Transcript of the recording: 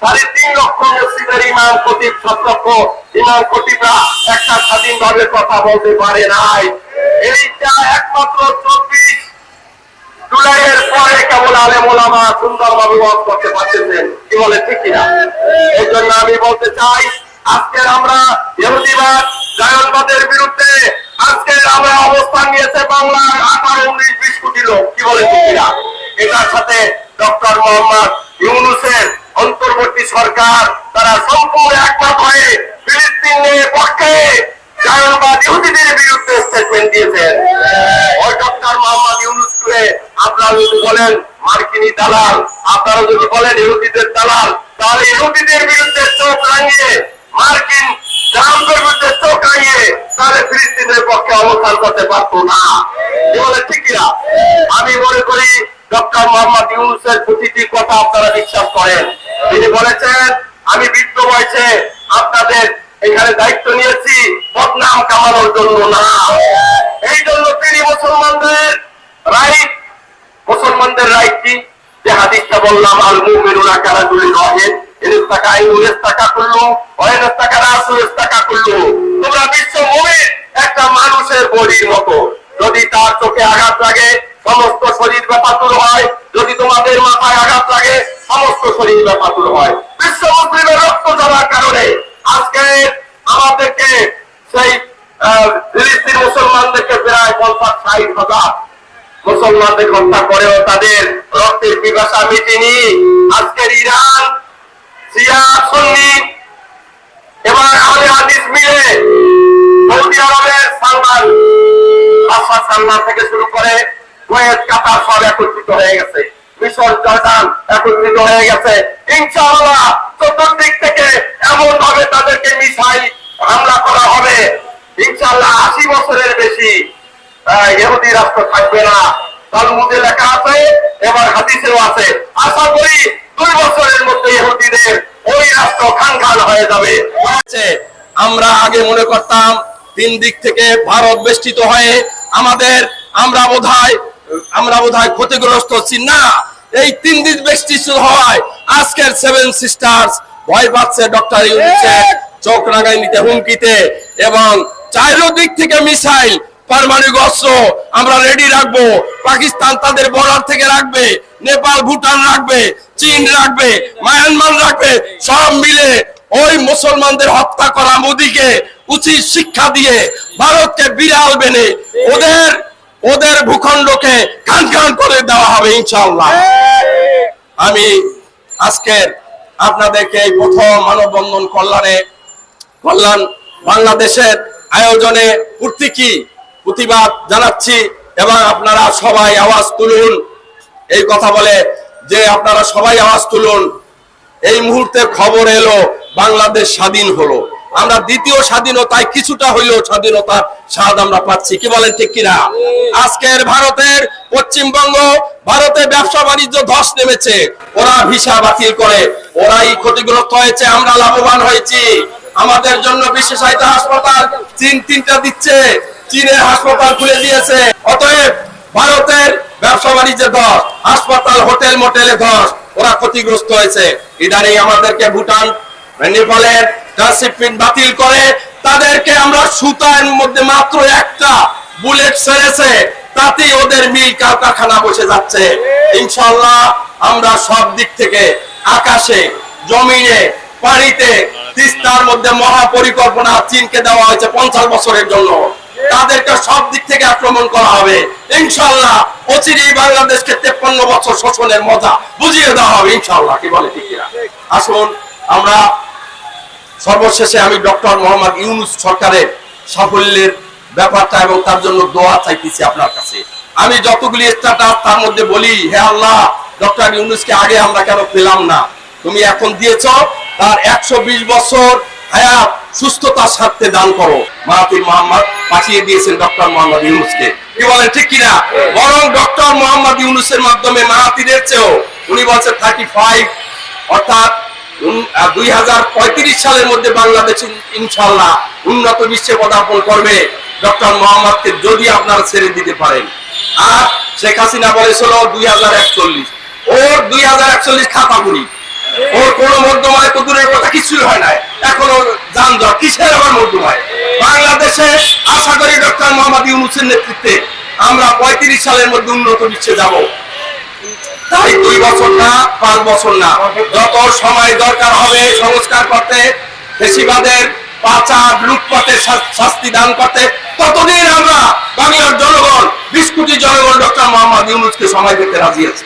3.5 লক্ষ মসজিদের ইমাম খতিব 7 লক্ষ ইমাম খতিবরা একটা স্বাধীনভাবে কথা বলতে পারে নাই। এইটা একমাত্র 24 জুলাইয়ের পরে কেবল আলেম ওলামা সুন্দরভাবে ওয়াজ করতে পারতেছেন। কি বলে ঠিক কিনা? এই জন্য আমি বলতে চাই, আজকে আমরা ইহুদিবাদ জায়নবাদের বিরুদ্ধে আজকে আমরা অবস্থান নিয়েছে বাংলার 18, 19, 20 কোটি লোক। কি বলে ঠিক কিনা? এটার সাথে ডক্টর মোহাম্মদ ইউনূসের অন্তর্বর্তী সরকার তারা সম্পূর্ণ একমত হয়ে ফিলিস্তিনের পক্ষে জায়নবাদ ইহুদিদের বিরুদ্ধে স্টেটমেন্ট দিয়েছেন। ওই ডক্টর মোহাম্মদ ইউনূসকে আপনারা যদি বলেন মার্কিনী দালাল, আপনারা যদি বলেন ইহুদিদের দালাল, তাহলে ইহুদিদের বিরুদ্ধে চোখ রাঙিয়ে, মার্কিন ট্রাম্পের বিরুদ্ধে চোখ রাঙিয়ে তাহলে ফিলিস্তিনের পক্ষে অবস্থান করতে পারতো না। কি বলে ঠিক কিনা? আমি মনে করি ডক্টর মোহাম্মদ ইউনূসের প্রতিটি কথা আপনারা বিশ্বাস করেন। তিনি বলেছেন, আমি বৃদ্ধ বয়সে আপনাদের এখানে দায়িত্ব নিয়েছি বদনাম কামানোর জন্য না। এই জন্য তিনি মুসলমানদের রাইট কি, যে হাদিসটা বললাম, আল মুমিনুনা কারাজুলিন ওয়াহিদ তোমরা বিশ্ব মুমিন একটা মানুষের বডির মতো। যদি তার চোখে আঘাত লাগে সমস্ত শরীর ব্যাপাতুর হয়, যদি তোমাদের মাথায় আঘাত লাগে সমস্ত শরীর ব্যাপাতুর হয়। বিশ্ব মুসলিমের রক্ত ঝরার কারণে আজকে আমাদেরকে সেই ফিলিস্তিন মুসলমানদেরকে প্রায় 50-60 হাজার মুসলমানদের হত্যা করেও তাদের রক্তের পিপাসা মিটেনি। আজকের ইরান, শিয়া, সুন্নি এবং আহলে হাদিস মিলে সৌদি আরবের সালমান থেকে শুরু করে কুয়েত, কাতার সব একত্রিত হয়ে গেছে, মিশর, জর্ডান একত্রিত হয়ে গেছে। ইনশাআল্লাহ চতুর্দিক থেকে এমন ভাবে তাদেরকে মিসাইল হামলা করা হবে, ইনশাআল্লাহ 80 বছরের বেশি ইহুদি রাষ্ট্র থাকবে না। তালমুদে লেখা আছে এবং হাদিসেও আছে। আশা করি 2 বছরের মধ্যে ইহুদিদের ওই রাষ্ট্র খানখান হয়ে যাবে। আমরা আগে মনে করতাম 3 দিক থেকে ভারত বেষ্টিত হয়ে আমরা বোধহয় ক্ষতিগ্রস্ত হচ্ছি না। এই 3 দিক বেষ্টিত হওয়ায় আজকের 7 সিস্টার্স ভয় পাচ্ছে ডক্টর ইউনূসের চোখ রাঙাই নিতে, হুমকিতে, এবং 4 দিক থেকে মিসাইল, পারমাণবিক অস্ত্র আমরা রেডি রাখবো। পাকিস্তান তাদের বর্ডার থেকে রাখবে, নেপাল, ভুটান রাখবে, চীন রাখবে, মায়ানমার রাখবে। সব মিলে ওই মুসলমানদের হত্যা করা মোদিকে উচিত শিক্ষা দিয়ে ভারতকে বিড়াল বেনে ওদের ভূখণ্ডকে খান খান করে দেওয়া হবে ইনশাআল্লাহ। আমি আজকের আপনাদেরকে এই প্রথম মানববন্ধন কল্যাণ বাংলাদেশের আয়োজনে প্রতিবাদ জানাচ্ছি এবং আপনারা সবাই আওয়াজ তুলুন। এই কথা বলে যে আপনারা সবাই আওয়াজ তুলুন। এই মুহূর্তে খবর এলো বাংলাদেশ স্বাধীন হলো। আমরা দ্বিতীয় স্বাধীনতায় কিছুটা হইলেও স্বাধীনতার স্বাদ আমরা পাচ্ছি। কি বলেন ঠিক কিনা? আজকের ভারতের পশ্চিমবঙ্গ, ভারতে ব্যবসা বাণিজ্য ধস নেমেছে, ওরা ভিসা বাতিল করে, ওরাই ক্ষতিগ্রস্ত হয়েছে, আমরা লাভবান হয়েছি। আমাদের জন্য বিশেষায়িত হাসপাতাল চীন 3টা দিচ্ছে, চীনের হাসপাতাল খুলে দিয়েছে। অতএব ভারতের ব্যবসা বাণিজ্যে ধস, হাসপাতাল, হোটেল মোটেলে ধস, ওরা ক্ষতিগ্রস্ত হয়েছে। ইদানিং আমাদেরকে ভুটান, নেপালের ট্রানশিপমেন্ট বাতিল করে তাদেরকে আমরা সুতার মধ্যে মাত্র একটা বুলেট ছেড়েছে, তাতেই ওদের মিল কারখানা বসে যাচ্ছে। ইনশাআল্লাহ আমরা সব দিক থেকে, আকাশে, জমিনে, পানিতে, তিস্তার মধ্যে মহা পরিকল্পনা চীনকে দেওয়া হয়েছে 50 বছরের জন্য। তাদেরকে সব দিক থেকে আক্রমণ করা হবে ইনশাআল্লাহ। অচিরেই বাংলাদেশকে 53 বছর শোষণের মজা বুঝিয়ে দেওয়া হবে ইনশাআল্লাহ। কি বলে ঠিক কিনা? আসুন আমরা সর্বশেষে আমি ডক্টর মোহাম্মদ ইউনূস সরকারের সাফল্যের ব্যাপারটা এবং তার জন্য দোয়া চাইতেছি আপনার কাছে। আমি যতগুলি স্ট্যাটাস তার মধ্যে বলি, হে আল্লাহ, ডক্টর ইউনূসকে আগে আমরা কেন পেলাম না? তুমি এখন দিয়েছ, তার 120 বছর হায়াত সুস্থতার স্বার্থে দান করো। মাহাতির মোহাম্মদ পাঠিয়ে দিয়েছেন ডক্টর মোহাম্মদ ইউনূসকে। কি বলেন ঠিক কিনা? বরং ডক্টর মোহাম্মদ ইউনূসের মাধ্যমে মাহাতিরের চেয়েও উনি বলছেন 35, অর্থাৎ 2035 সালের মধ্যে বাংলাদেশ ইনশাআল্লাহ উন্নত বিশ্বে পদার্পণ করবে ডক্টর মোহাম্মদকে, যদি আপনারা ছেড়ে দিতে পারেন। আর শেখ হাসিনা বলেছিল 2041, ওর 2041 খাতা পুরি, ওর কোন মধ্যম কিছুই হয় নাই, এখনো যানজট, কিসের আবার মধ্যমায়? বাংলাদেশে আশা করি ডক্টর মোহাম্মদ ইউনূসের নেতৃত্বে আমরা 35 সালের মধ্যে উন্নত বিশ্বে যাব। তাই 2 বছর না, 5 বছর না, যত সময় দরকার হবে সংস্কার করতে, বেশিবাদের পাচার লুটপাটের শাস্তি দান করতে, ততদিন আমরা বাংলার জনগণ, 20 কোটি জনগণ ডক্টর মোহাম্মদ ইউনূসকে সময় দিতে রাজি আছে।